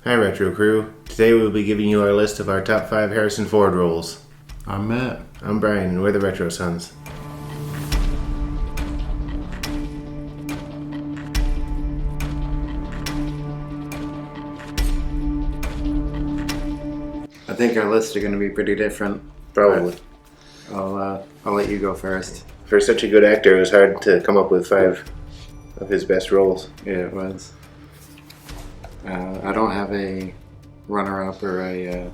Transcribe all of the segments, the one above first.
Hi Retro Crew. Today we'll be giving you our list of our top 5 Harrison Ford roles. I'm Matt. I'm Brian and we're the Retro Sons. I think our lists are going to be pretty different. Probably. I'll let you go first. For such a good actor, it was hard to come up with 5 of his best roles. Yeah, it was. I don't have a runner-up or I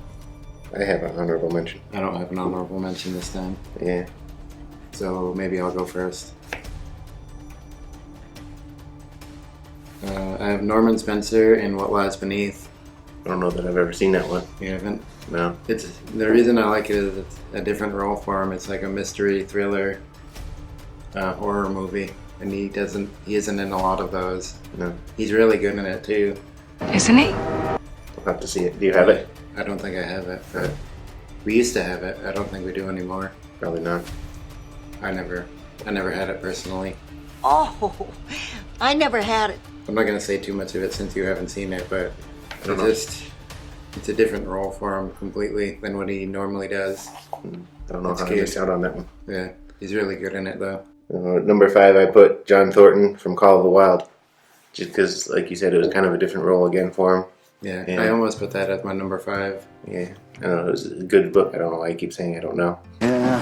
have an honorable mention. I don't have an honorable mention this time. Yeah. So maybe I'll go first. I have Norman Spencer in What Lies Beneath. I don't know that I've ever seen that one. You haven't? No. It's the reason I like it is it's a different role for him. It's like a mystery thriller horror movie, and he isn't in a lot of those. No. He's really good in it too. Isn't he? I'll have to see it. Do you have it? I don't think I have it, but we used to have it. I don't think we do anymore. Probably not. I never had it personally. Oh, I never had it. I'm not gonna say too much of it since you haven't seen it, but don't know. it's a different role for him completely than what he normally does. I don't know That's how I cute. missed out on that one. Yeah, he's really good in it though. Number 5, I put John Thornton from Call of the Wild. Just because, like you said, it was kind of a different role again for him. Yeah, Yeah. I almost put that as my number 5. Yeah. I don't know, it was a good book. I don't know why I keep saying I don't know. Yeah,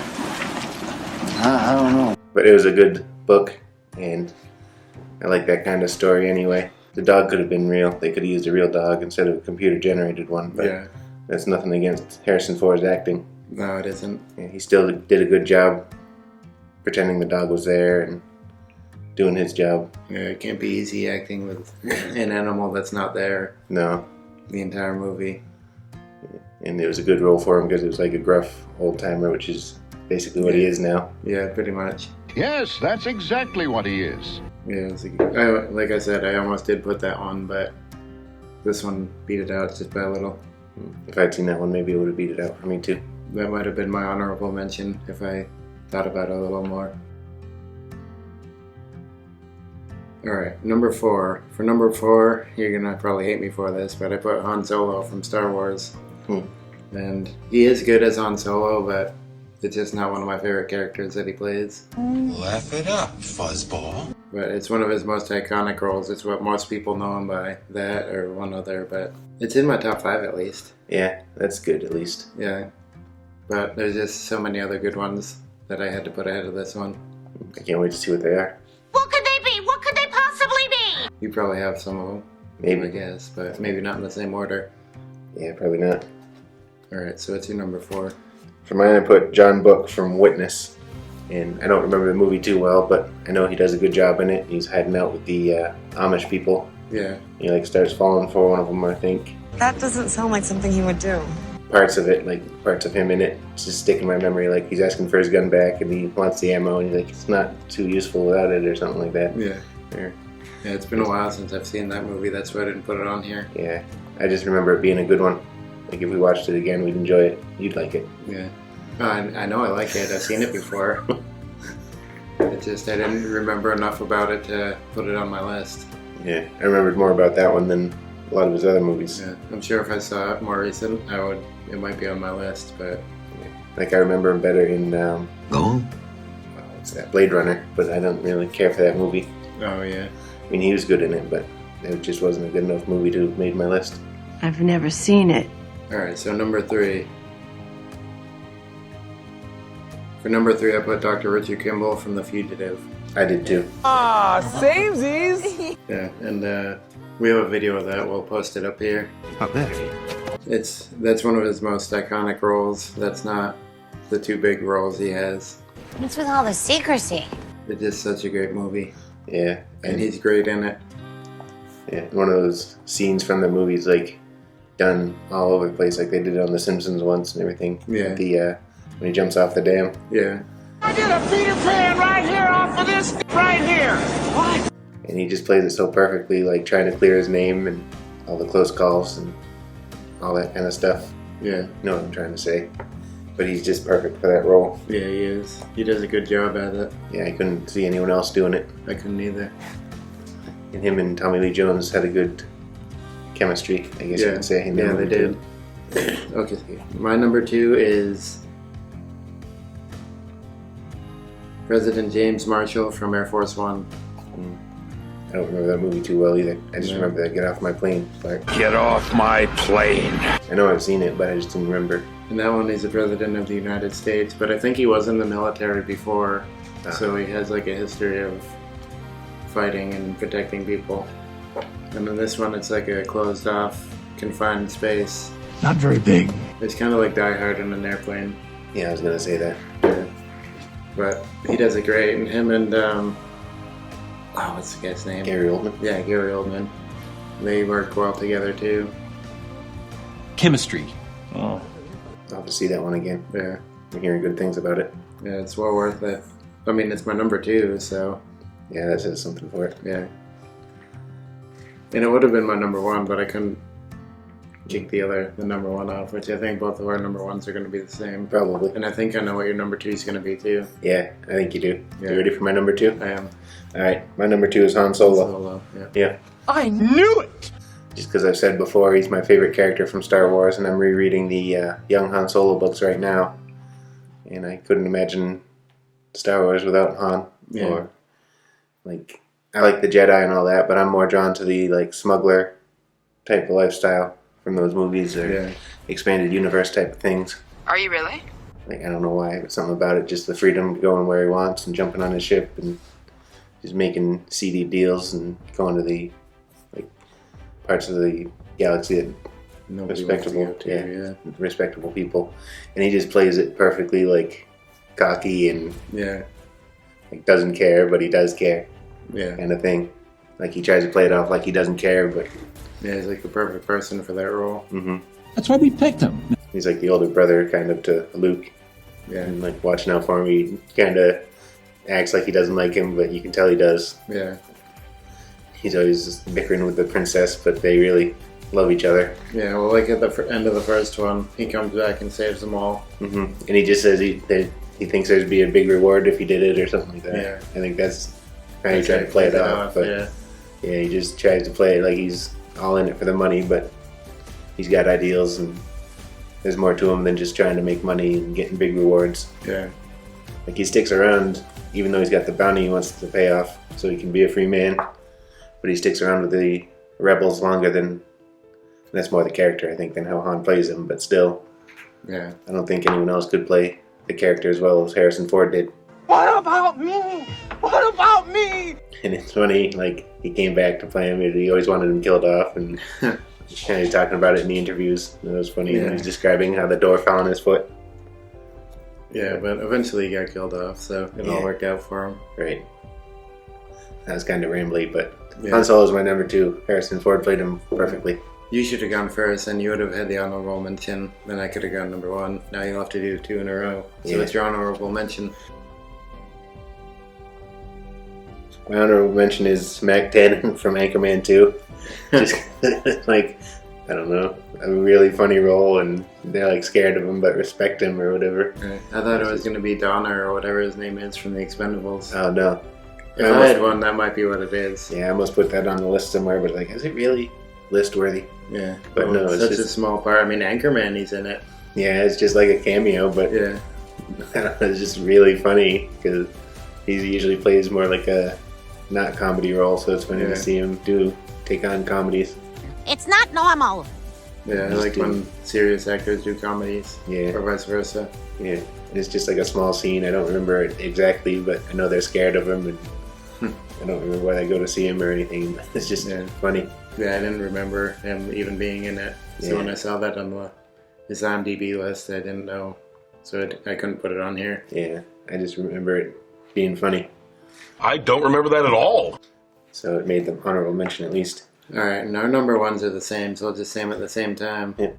I don't know. But it was a good book, and I like that kind of story anyway. The dog could have been real. They could have used a real dog instead of a computer-generated one. But Yeah, that's nothing against Harrison Ford's acting. no, it isn't. Yeah, he still did a good job pretending the dog was there and doing his job. Yeah, it can't be easy acting with an animal that's not there No. the entire movie. And it was a good role for him because it was like a gruff old-timer, which is basically what he is now. Yeah, pretty much. Yes, that's exactly what he is. Yeah, like I said, I almost did put that one, but this one beat it out just by a little. If I'd seen that one, maybe it would have beat it out for me too. That might have been my honorable mention if I thought about it a little more. Alright, number 4. For number 4, you're gonna probably hate me for this, but I put Han Solo from Star Wars. And he is good as Han Solo, but it's just not one of my favorite characters that he plays. Laugh it up, fuzzball. But it's one of his most iconic roles. It's what most people know him by, that or one other, but it's in my top 5 at least. Yeah, that's good at least. Yeah. But there's just so many other good ones that I had to put ahead of this one. I can't wait to see what they are. What could they be? What could they possibly be? You probably have some of them, Maybe. I guess, but maybe not in the same order. Yeah, probably not. Alright, so it's your number 4. For mine, I put John Book from Witness. And I don't remember the movie too well, but I know he does a good job in it. He's hiding out with the Amish people. Yeah. He like starts falling for one of them, I think. That doesn't sound like something he would do. Parts of it, like parts of him in it, just stick in my memory. Like he's asking for his gun back and he wants the ammo and he's like, it's not too useful without it or something like that. Yeah. Or, Yeah, it's been a while since I've seen that movie. That's why I didn't put it on here. yeah, I just remember it being a good one. Like if we watched it again, we'd enjoy it. You'd like it. Yeah. I know I like it. I've seen it before. It's just I didn't remember enough about it to put it on my list. Yeah, I remembered more about that one than a lot of his other movies. Yeah. I'm sure if I saw it more recent, it might be on my list, but Like I remember him better in Go. what's that, Blade Runner, but I don't really care for that movie. oh yeah. I mean, he was good in it, but it just wasn't a good enough movie to have made my list. I've never seen it. Alright, so number 3. For number 3, I put Dr. Richard Kimball from The Fugitive. I did too. Yeah, and we have a video of that. We'll post it up here. Up there. That's one of his most iconic roles. That's not the 2 big roles he has. What's with all the secrecy? It's just such a great movie, Yeah, and he's great in it. yeah, one of those scenes from the movies like done all over the place, like they did it on The Simpsons once and everything. Yeah. The when he jumps off the dam. Yeah, I did a Peter Pan right here off of this right here. What? And he just plays it so perfectly, like trying to clear his name and all the close calls and all that kind of stuff. yeah, You know what I'm trying to say. But he's just perfect for that role. yeah. He is. He does a good job at it. Yeah, I couldn't see anyone else doing it. I couldn't either. And him and Tommy Lee Jones had a good chemistry, I guess you could say. Yeah, they did. Okay, my number 2 is President James Marshall from Air Force One. I don't remember that movie too well either. I just remember that get off my plane part. Get off my plane. I know I've seen it, but I just didn't remember. And that one, he's the President of the United States, but I think he was in the military before, so he has like a history of fighting and protecting people. And then this one, it's like a closed off, confined space. Not very big. It's kind of like Die Hard in an airplane. Yeah, I was gonna say that. Yeah. But he does it great, and him and what's the guy's name? Gary Oldman. Yeah, Gary Oldman. They work well together too. Chemistry. I'll have to see that one again. Yeah. I'm hearing good things about it. Yeah, it's well worth it. I mean, it's my number 2, so Yeah, that says something for it. yeah. And it would have been my number 1, but I couldn't kick the number 1 off, which I think both of our number 1s are going to be the same. Probably. And I think I know what your number 2 is going to be too. Yeah, I think you do. Yeah. You ready for my number 2? I am. Alright, my number 2 is Han Solo. Solo. Yeah. Yeah. I knew it! Just because I've said before, he's my favorite character from Star Wars, and I'm rereading the Young Han Solo books right now. And I couldn't imagine Star Wars without Han. Yeah. Or, like, I like the Jedi and all that, but I'm more drawn to the, like, smuggler type of lifestyle from those movies, or expanded universe type of things. Are you really? Like, I don't know why, but something about it, just the freedom to go where he wants and jumping on his ship and just making seedy deals and going to the, like, parts of the galaxy that Nobody respectable, wants to go to, respectable people. And he just plays it perfectly, like, cocky and like doesn't care, but he does care, kind of thing. Like, he tries to play it off like he doesn't care, but he's like the perfect person for that role. Mm-hmm. That's why we picked him. He's like the older brother, kind of, to Luke. Yeah. And, like, watching out for him, he kind of acts like he doesn't like him, but you can tell he does. Yeah. He's always just bickering with the princess, but they really love each other. Yeah, well, like at the end of the first one, he comes back and saves them all. Mm-hmm. And he just says he thinks there'd be a big reward if he did it or something like that. Yeah. I think that's how he tried to play it off. But yeah, he just tries to play it like he's all in it for the money, but he's got ideals and there's more to him than just trying to make money and getting big rewards. Yeah. Like, he sticks around even though he's got the bounty he wants to pay off so he can be a free man, but he sticks around with the rebels longer than, that's more the character, I think, than how Han plays him, but still, I don't think anyone else could play the character as well as Harrison Ford did. What about me? What about me? And it's funny, like, he came back to play him, and he always wanted him killed off, and kind of talking about it in the interviews. And it was funny when he was describing how the door fell on his foot. Yeah, but eventually he got killed off, so it all worked out for him. Right. That was kind of rambly, but Han Solo's my number 2. Harrison Ford played him perfectly. You should have gone first, and you would have had the honorable mention. Then I could have gone number 1. Now you'll have to do 2 in a row. So it's your honorable mention. My honorable mention is Mac Tannen from Anchorman 2. Just like, I don't know, a really funny role, and they're like scared of him but respect him or whatever. Right. I thought it was going to be Donner or whatever his name is from The Expendables. Oh no. If I had one, that might be what it is. Yeah, I almost put that on the list somewhere, but like, is it really list worthy? Yeah. But no, it's such just a small part. I mean, Anchorman, he's in it. Yeah, it's just like a cameo, but yeah, it's just really funny because he usually plays more like a not comedy role, so it's funny to see him take on comedies. It's not normal. Yeah, I like when serious actors do comedies. Yeah. Or vice versa. Yeah. It's just like a small scene. I don't remember it exactly, but I know they're scared of him, and I don't remember why they go to see him or anything. It's just funny. Yeah, I didn't remember him even being in it. So when I saw that on his IMDb list, I didn't know. So I couldn't put it on here. Yeah, I just remember it being funny. I don't remember that at all. So it made the honorable mention at least. Alright, and our number 1s are the same, so we'll just say them at the same time. Yeah.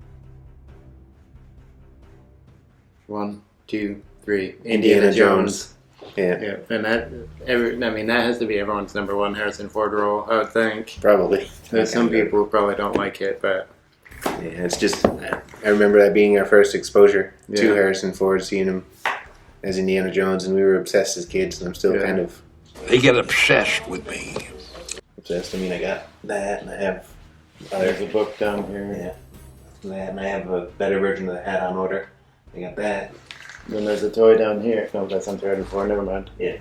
1, 2, 3. Indiana Jones. Yeah. And that has to be everyone's number 1 Harrison Ford role, I would think. Probably. There's some people who probably don't like it, but yeah, it's just, I remember that being our first exposure to Harrison Ford, seeing him as Indiana Jones, and we were obsessed as kids, and I'm still kind of... They get obsessed with me. Obsessed. I mean, I got that, and I have There's a book down here. Yeah. And I have a better version of the hat on order. I got that. Then there's a toy down here. No, that's Uncharted 4. Never mind. Yeah.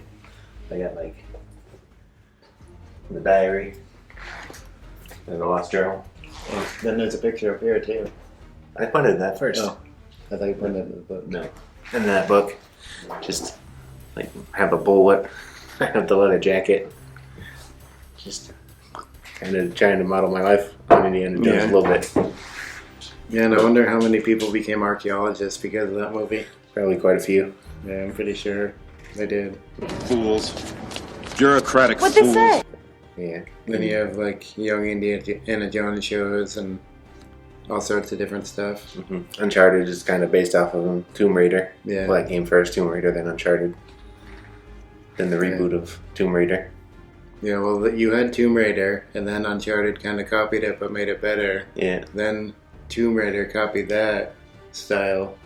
I got like the diary and the lost journal. Oh, then there's a picture up here too. I pointed that first. Oh, I thought you put it in the book. No. In that book, just like have a bullet. I have the leather jacket. Just kind of trying to model my life on Indiana Jones a little bit. Yeah, and I wonder how many people became archaeologists because of that movie. Probably quite a few. Yeah, I'm pretty sure they did. Fools. Bureaucratic What'd fools. they say? Yeah. Then you have like young Indiana Jones shows and all sorts of different stuff. Mm-hmm. Uncharted is kind of based off of Tomb Raider. Yeah. Well, that came first, Tomb Raider, then Uncharted. Then the reboot of Tomb Raider. Yeah, well, you had Tomb Raider, and then Uncharted kind of copied it but made it better. Yeah. Then Tomb Raider copied that style.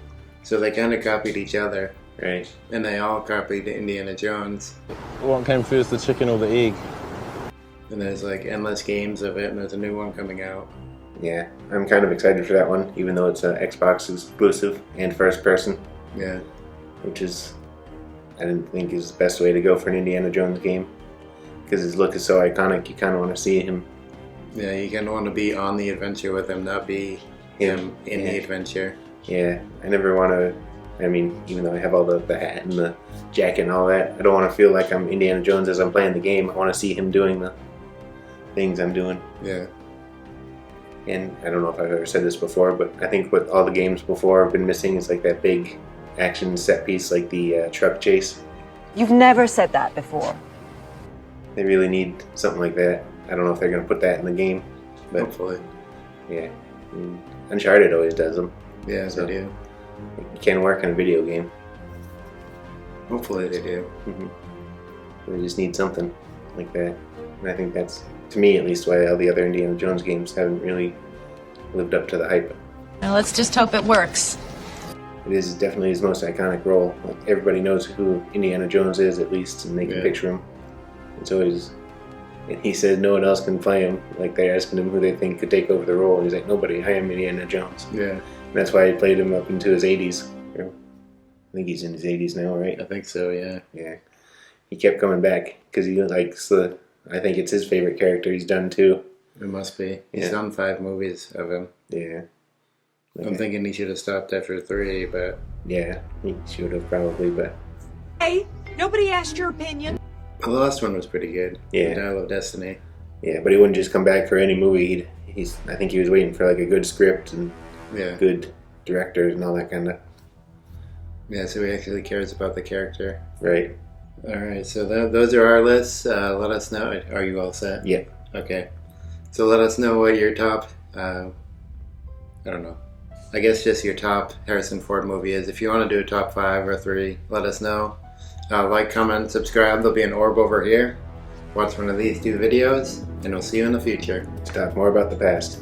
So they kind of copied each other. Right. And they all copied Indiana Jones. What came first, the chicken or the egg? And there's like endless games of it, and there's a new one coming out. Yeah. I'm kind of excited for that one, even though it's an Xbox exclusive and first person. Yeah. Which is, I didn't think is the best way to go for an Indiana Jones game. Because his look is so iconic, you kind of want to see him. Yeah, you kind of want to be on the adventure with him, not be him in the adventure. Yeah, I never want to, I mean, even though I have all the hat and the jacket and all that, I don't want to feel like I'm Indiana Jones as I'm playing the game. I want to see him doing the things I'm doing. Yeah. And I don't know if I've ever said this before, but I think what all the games before have been missing is like that big action set piece, like the truck chase. You've never said that before. They really need something like that. I don't know if they're going to put that in the game, but hopefully. Yeah. Uncharted always does them. Yeah, so they do. It can work in a video game. Hopefully they do. Mm-hmm. They just need something like that. And I think that's, to me at least, why all the other Indiana Jones games haven't really lived up to the hype. Now let's just hope it works. It is definitely his most iconic role. Like, everybody knows who Indiana Jones is, at least, and they can picture him. It's always, and he said no one else can play him. Like, they're asking him who they think could take over the role, and he's like, nobody, I am Indiana Jones. Yeah. And that's why he played him up into his 80s. I think he's in his 80s now, right? I think so, yeah. Yeah. He kept coming back, because he likes the, I think it's his favorite character he's done, too. It must be. He's done 5 movies of him. Yeah. I'm thinking he should have stopped after 3, but... Yeah, he should have probably, but... Hey, nobody asked your opinion. The last one was pretty good. Yeah. The Dial of Destiny. Yeah, but he wouldn't just come back for any movie. I think he was waiting for like a good script and good directors and all that kind of... Yeah, so he actually cares about the character. Right. Alright, so those are our lists. Let us know. Are you all set? Yep. Okay. So let us know what your top... I don't know. I guess just your top Harrison Ford movie is. If you want to do a top 5 or 3, let us know. Like, comment, subscribe. There'll be an orb over here. Watch one of these 2 videos, and we'll see you in the future. Let's talk more about the past.